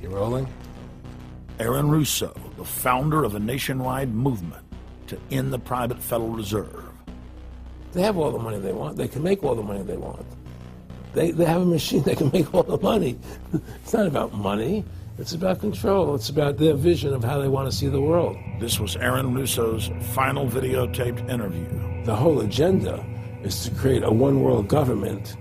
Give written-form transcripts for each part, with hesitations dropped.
You rolling? Aaron Russo, the founder of a nationwide movement to end the private Federal Reserve. They have all the money they want. They can make all the money they want. They have a machine that can make all the money. It's not about money. It's about control. It's about their vision of how they want to see the world. This was Aaron Russo's final videotaped interview. The whole agenda is to create a one-world government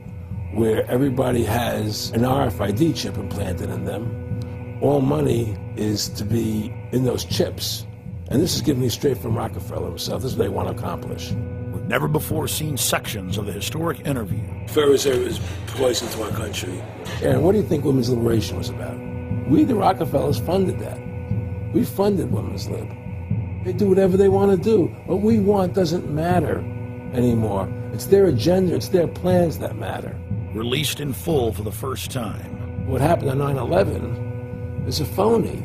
where everybody has an RFID chip implanted in them. All money is to be in those chips. And this is given me straight from Rockefeller himself. This is what they want to accomplish. We've never before seen sections of the historic interview. Federal Reserve is poison to our country. Aaron, what do you think women's liberation was about? We, the Rockefellers, funded that. We funded women's lib. They do whatever they want to do. What we want doesn't matter anymore. It's their agenda, it's their plans that matter. Released in full for the first time. What happened on 9/11 is a phony,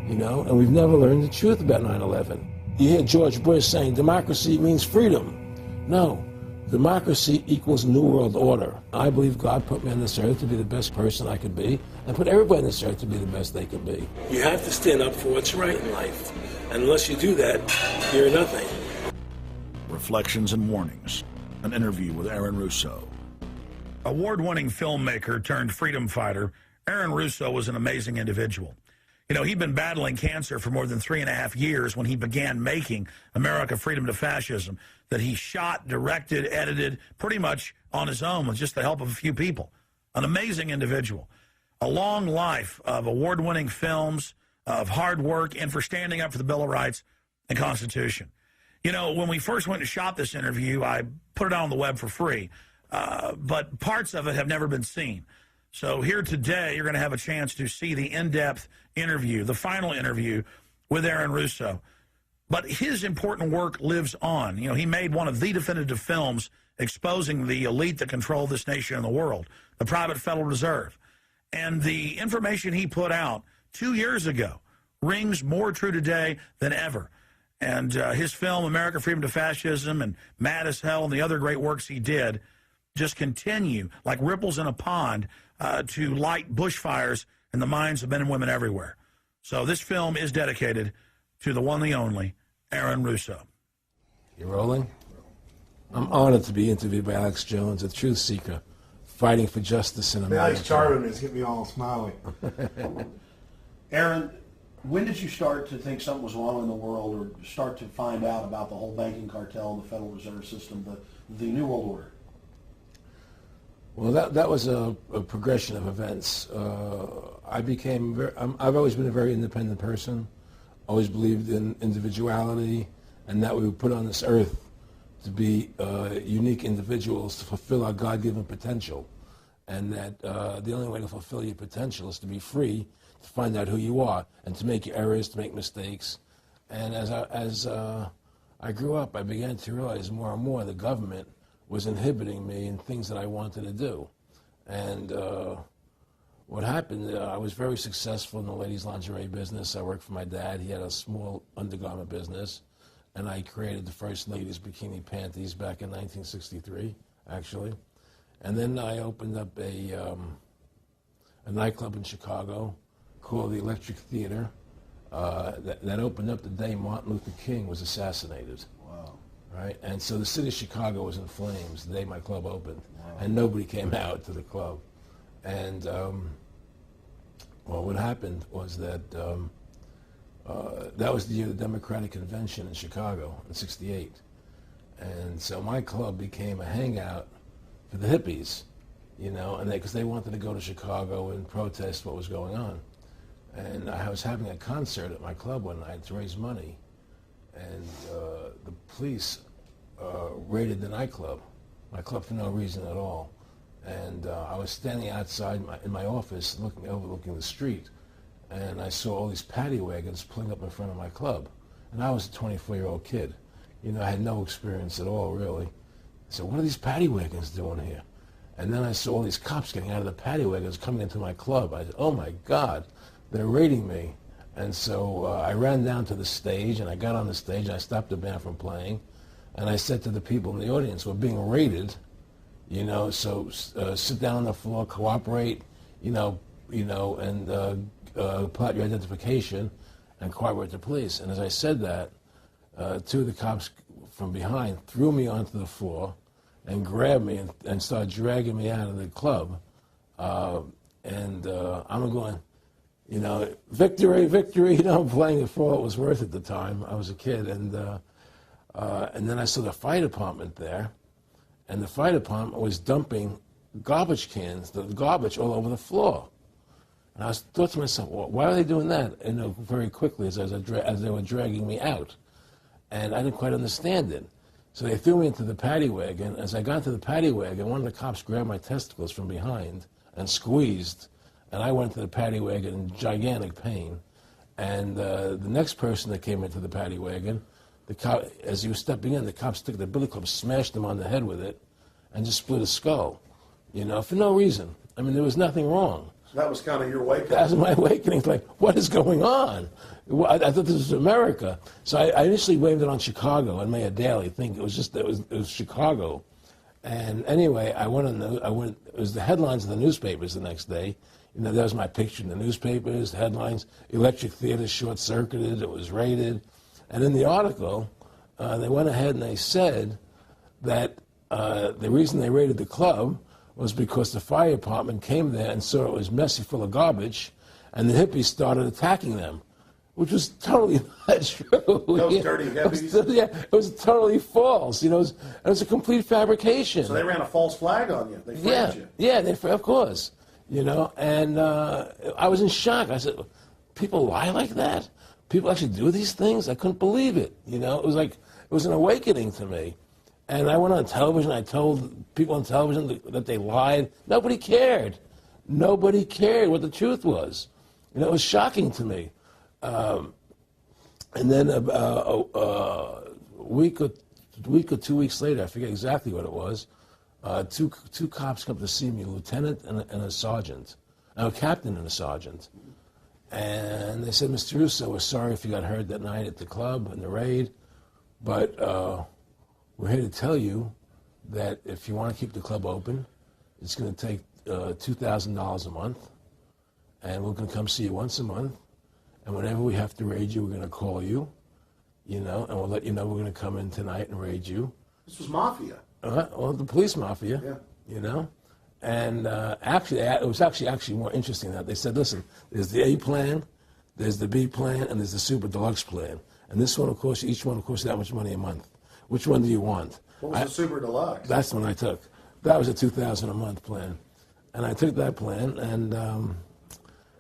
and we've never learned the truth about 9/11. You hear George Bush saying democracy means freedom. No, democracy equals New World Order. I believe God put me on this earth to be the best person I could be, and put everybody on this earth to be the best they could be. You have to stand up for what's right in life. And unless you do that, you're nothing. Reflections and Warnings, an interview with Aaron Russo. Award-winning filmmaker turned freedom fighter, Aaron Russo was an amazing individual. He'd been battling cancer for more than 3.5 years when he began making America Freedom to Fascism, that he shot, directed, edited, pretty much on his own with just the help of a few people. An amazing individual. A long life of award-winning films, of hard work, and for standing up for the Bill of Rights and Constitution. When we first went to shot this interview, I put it out on the web for free, but parts of it have never been seen. So here today, you're going to have a chance to see the in-depth interview, the final interview with Aaron Russo. But his important work lives on. He made one of the definitive films exposing the elite that control this nation and the world, the private Federal Reserve. And the information he put out 2 years ago rings more true today than ever. And his film, America Freedom to Fascism, and Mad as Hell, and the other great works he did just continue like ripples in a pond to light bushfires in the minds of men and women everywhere. So this film is dedicated to the one, the only, Aaron Russo. You rolling? I'm honored to be interviewed by Alex Jones, a truth seeker, fighting for justice in America. Alex charming is getting me all smiley. Aaron, when did you start to think something was wrong in the world, or start to find out about the whole banking cartel, the Federal Reserve System, the New World Order? Well, that was a progression of events. I've always been a very independent person, always believed in individuality, and that we were put on this earth to be unique individuals to fulfill our God-given potential, and that the only way to fulfill your potential is to be free, to find out who you are, and to make your errors, to make mistakes. And as I grew up, I began to realize more and more the government was inhibiting me in things that I wanted to do. And what happened, I was very successful in the ladies' lingerie business. I worked for my dad. He had a small undergarment business, and I created the first ladies' bikini panties back in 1963, actually. And then I opened up a nightclub in Chicago called the Electric Theater that opened up the day Martin Luther King was assassinated. Right? And so the city of Chicago was in flames the day my club opened. Wow. And nobody came out to the club. And what happened was that that was the year of the Democratic Convention in Chicago in '68. And so my club became a hangout for the hippies, and because they wanted to go to Chicago and protest what was going on. And I was having a concert at my club one night to raise money. And the police raided the nightclub, my club, for no reason at all. And I was standing outside in my office overlooking the street, and I saw all these paddy wagons pulling up in front of my club. And I was a 24-year-old kid. I had no experience at all, really. So what are these paddy wagons doing here? And then I saw all these cops getting out of the paddy wagons coming into my club. I said, oh my God, they're raiding me. And so I ran down to the stage, and I got on the stage, and I stopped the band from playing, and I said to the people in the audience, we're being raided, so sit down on the floor, cooperate, and pull out your identification and cooperate with the police. And as I said that, two of the cops from behind threw me onto the floor and grabbed me and started dragging me out of the club. I'm going, you know, victory, victory. You know, I'm playing it for what it was worth at the time. I was a kid, and then I saw the fire department there, and the fire department was dumping garbage cans, the garbage all over the floor. And I thought to myself, well, why are they doing that? You know, very quickly as they were dragging me out, and I didn't quite understand it. So they threw me into the paddy wagon. As I got into the paddy wagon, one of the cops grabbed my testicles from behind and squeezed, and I went into the paddy wagon in gigantic pain. And the next person that came into the paddy wagon, the cop, as he was stepping in, the cops took the billy club, smashed him on the head with it, and just split his skull, you know, for no reason. I mean, there was nothing wrong. So that was kind of your wake-up. That was my awakening. It's like, what is going on? I thought this was America. So I initially blamed it on Chicago and made a daily thing. It was Chicago. And anyway, it was the headlines of the newspapers the next day. You know, there was my picture in the newspapers, the headlines, electric theater short-circuited, it was raided. And in the article, they went ahead and they said that the reason they raided the club was because the fire department came there and saw it was messy, full of garbage, and the hippies started attacking them, which was totally not true. Those dirty hippies? It was totally false. You know, it was a complete fabrication. So they ran a false flag on you. They framed you. Yeah, of course. You know, and I was in shock. I said, people lie like that? People actually do these things? I couldn't believe it. You know, it was an awakening to me. And I went on television. I told people on television that they lied. Nobody cared. Nobody cared what the truth was. You know, it was shocking to me. And then a week or 2 weeks later, I forget exactly what it was, two cops come to see me, a lieutenant and a sergeant, a captain and a sergeant. And they said, Mr. Russo, we're sorry if you got hurt that night at the club in the raid, but we're here to tell you that if you want to keep the club open, it's going to take $2,000 a month, and we're going to come see you once a month, and whenever we have to raid you, we're going to call you, you know, and we'll let you know we're going to come in tonight and raid you. This was mafia. Well, the police mafia, Yeah. you know. And actually, it was actually more interesting than that. They said, listen, there's the A plan, there's the B plan, and there's the super deluxe plan. And this one, of course, each one, of course, that much money a month. Which one do you want? What was the super deluxe? That's the one I took. That was a $2,000 a month plan. And I took that plan, and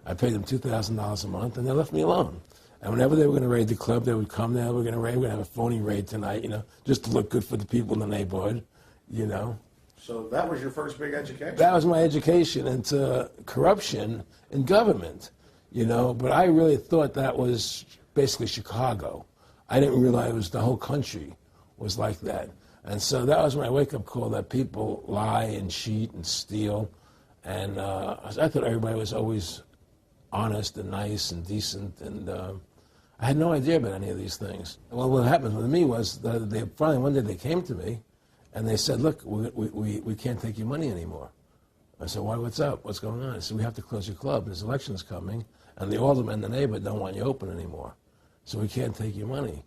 I paid them $2,000 a month, and they left me alone. And whenever they were going to raid the club, they would come there, we're going to have a phony raid tonight, you know, just to look good for the people in the neighborhood, you know. So that was your first big education? That was my education into corruption in government, you know. But I really thought that was basically Chicago. I didn't realize it was the whole country was like that. And so that was my wake-up call, that people lie and cheat and steal. And I thought everybody was always honest and nice and decent. And I had no idea about any of these things. Well, what happened with me was that they finally, one day they came to me, and they said, look, we can't take your money anymore. I said, why, what's up? What's going on? I said, we have to close your club. There's elections coming, and the alderman and the neighbor don't want you open anymore. So we can't take your money.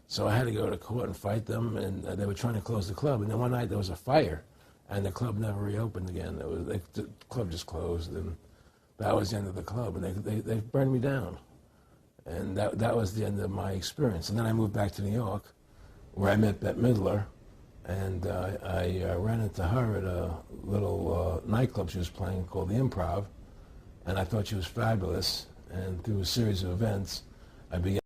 So I had to go to court and fight them, and they were trying to close the club. And then one night there was a fire, and the club never reopened again. The club just closed, and that was the end of the club. And they burned me down. And that was the end of my experience. And then I moved back to New York, where I met Bette Midler. And I ran into her at a little nightclub she was playing called The Improv, and I thought she was fabulous. And through a series of events, I began